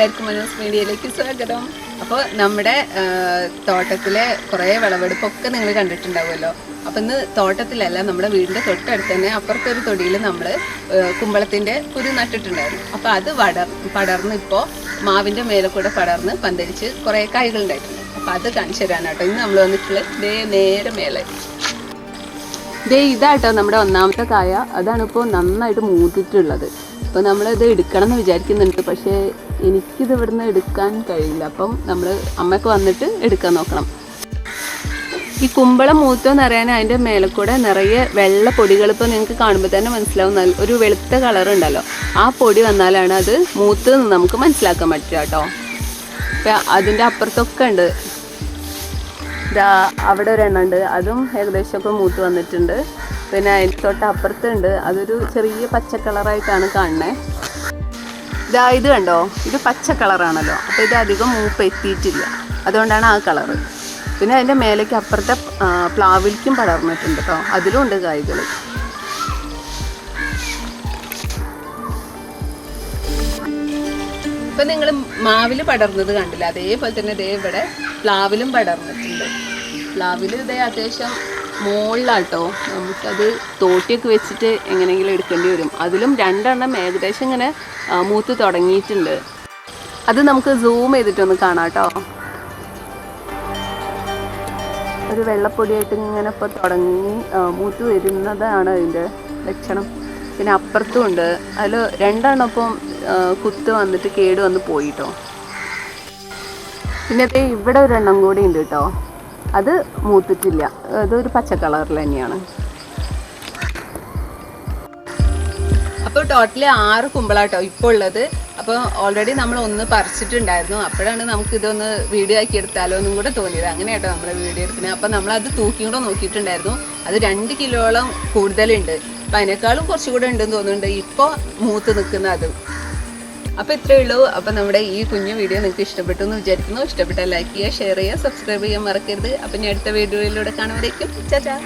എല്ലാവർക്കും മനോസ് മീഡിയയിലേക്ക് സ്വാഗതം. അപ്പോൾ നമ്മുടെ തോട്ടത്തിലെ കുറേ വിളവെടുപ്പൊക്കെ നിങ്ങൾ കണ്ടിട്ടുണ്ടാവുമല്ലോ. അപ്പം ഇന്ന് തോട്ടത്തിലല്ല, നമ്മുടെ വീടിൻ്റെ തൊട്ടടുത്ത് തന്നെ അപ്പുറത്തൊരു തൊടിയിൽ നമ്മൾ കുമ്പളത്തിൻ്റെ കുരു നട്ടിട്ടുണ്ടായിരുന്നു. അപ്പോൾ അത് പടർന്ന് ഇപ്പോൾ മാവിൻ്റെ മേലെ കൂടെ പടർന്ന് പന്തലിച്ച് കുറേ കായ്കളുണ്ടായിട്ടുണ്ട്. അപ്പോൾ അത് കാണിച്ചു തരാനാട്ടോ ഇന്ന് നമ്മൾ വന്നിട്ടുള്ളത്. നേരെ മേലെ ഇതാട്ടോ നമ്മുടെ ഒന്നാമത്തെ കായ. അതാണിപ്പോൾ നന്നായിട്ട് മൂത്തിട്ടുള്ളത്. അപ്പോൾ നമ്മളിത് എടുക്കണം എന്ന് വിചാരിക്കുന്നുണ്ട്, പക്ഷേ എനിക്കിത് ഇവിടുന്ന് എടുക്കാൻ കഴിയില്ല. അപ്പം നമ്മൾ അമ്മയ്ക്ക് വന്നിട്ട് എടുക്കാൻ നോക്കണം. ഈ കുമ്പളം മൂത്തോന്ന് അറിയാൻ അതിൻ്റെ മേലെ കൂടെ നിറയെ വെള്ള പൊടികൾ ഇപ്പോൾ നിങ്ങൾക്ക് കാണുമ്പോൾ തന്നെ മനസ്സിലാവും. ഒരു വെളുത്ത കളറുണ്ടല്ലോ, ആ പൊടി വന്നാലാണ് അത് മൂത്ത് നമുക്ക് മനസ്സിലാക്കാൻ പറ്റുക കേട്ടോ. അപ്പം അതിൻ്റെ അപ്പുറത്തൊക്കെ ഉണ്ട്. ഇതാ അവിടെ ഒരെണ്ണം ഉണ്ട്, അതും ഏകദേശമൊക്കെ മൂത്ത് വന്നിട്ടുണ്ട്. പിന്നെ അതിന് തൊട്ട് അപ്പുറത്തുണ്ട്, അതൊരു ചെറിയ പച്ച കളറായിട്ടാണ് കാണുന്നത്. ഇത് കണ്ടോ, ഇത് പച്ച കളറാണല്ലോ. അപ്പോൾ ഇത് അധികം മൂപ്പ് എത്തിയിട്ടില്ല, അതുകൊണ്ടാണ് ആ കളറ്. പിന്നെ അതിൻ്റെ മേലേക്ക് അപ്പുറത്തെ പ്ലാവിലേക്കും പടർന്നിട്ടുണ്ട് കേട്ടോ, അതിലും ഉണ്ട് കായ്കൾ. ഇപ്പം നിങ്ങൾ മാവിൽ പടർന്നത് കണ്ടില്ല, അതേപോലെ തന്നെ ഇവിടെ പ്ലാവിലും പടർന്നിട്ടുണ്ട്. പ്ലാവിൽ അത്യാവശ്യം മുകളിലാട്ടോ. നമുക്കത് തോട്ടിയൊക്കെ വെച്ചിട്ട് എങ്ങനെയെങ്കിലും എടുക്കേണ്ടി വരും. അതിലും രണ്ടെണ്ണം ഏകദേശം ഇങ്ങനെ മൂത്ത് തുടങ്ങിയിട്ടുണ്ട്. അത് നമുക്ക് സൂം ചെയ്തിട്ടൊന്ന് കാണാം കേട്ടോ. ഒരു വെള്ളപ്പൊടിയായിട്ട് ഇങ്ങനെ ഇപ്പോൾ തുടങ്ങി മൂത്ത് വരുന്നതാണ് അതിൻ്റെ ലക്ഷണം. പിന്നെ അപ്പുറത്തും ഉണ്ട്, അതിൽ രണ്ടെണ്ണം ഇപ്പം കുത്ത് വന്നിട്ട് കേട് വന്ന് പോയിട്ടോ. പിന്നെ ഇവിടെ ഒരെണ്ണം കൂടി ഉണ്ട് കേട്ടോ, അത് മൂത്തിട്ടില്ല, അതൊരു പച്ച കളറിൽ തന്നെയാണ്. അപ്പോൾ ടോട്ടലി 6 കുമ്പളാട്ടോ ഇപ്പോൾ ഉള്ളത്. അപ്പോൾ ഓൾറെഡി നമ്മൾ ഒന്ന് പറിച്ചിട്ടുണ്ടായിരുന്നു. അപ്പോഴാണ് നമുക്ക് ഇതൊന്ന് വീഡിയോ ആക്കി എടുത്താലോ എന്നും കൂടെ തോന്നിയത്. അങ്ങനെയാട്ടോ നമ്മൾ വീഡിയോ എടുക്കുന്നത്. അപ്പോൾ നമ്മളത് തൂക്കി കൂടെ നോക്കിയിട്ടുണ്ടായിരുന്നു, അത് 2 കിലോളം കൂടുതലുണ്ട്. അപ്പം അതിനേക്കാളും കുറച്ചുകൂടെ ഉണ്ടെന്ന് തോന്നുന്നുണ്ട് ഇപ്പോൾ മൂത്ത് നിൽക്കുന്ന അതും. അപ്പോൾ ഇത്രയേ ഉള്ളൂ. അപ്പോൾ നമ്മുടെ ഈ കുഞ്ഞു വീഡിയോ നിങ്ങൾക്ക് ഇഷ്ടപ്പെട്ടു എന്ന് വിചാരിക്കുന്നു. ഇഷ്ടപ്പെട്ടാൽ ലൈക്ക് ചെയ്യുക, ഷെയർ ചെയ്യുക, സബ്സ്ക്രൈബ് ചെയ്യാൻ മറക്കരുത്. അപ്പം ഞാൻ അടുത്ത വീഡിയോയിലൂടെ കാണുമ്പോഴേക്കും ചാച്ചാ.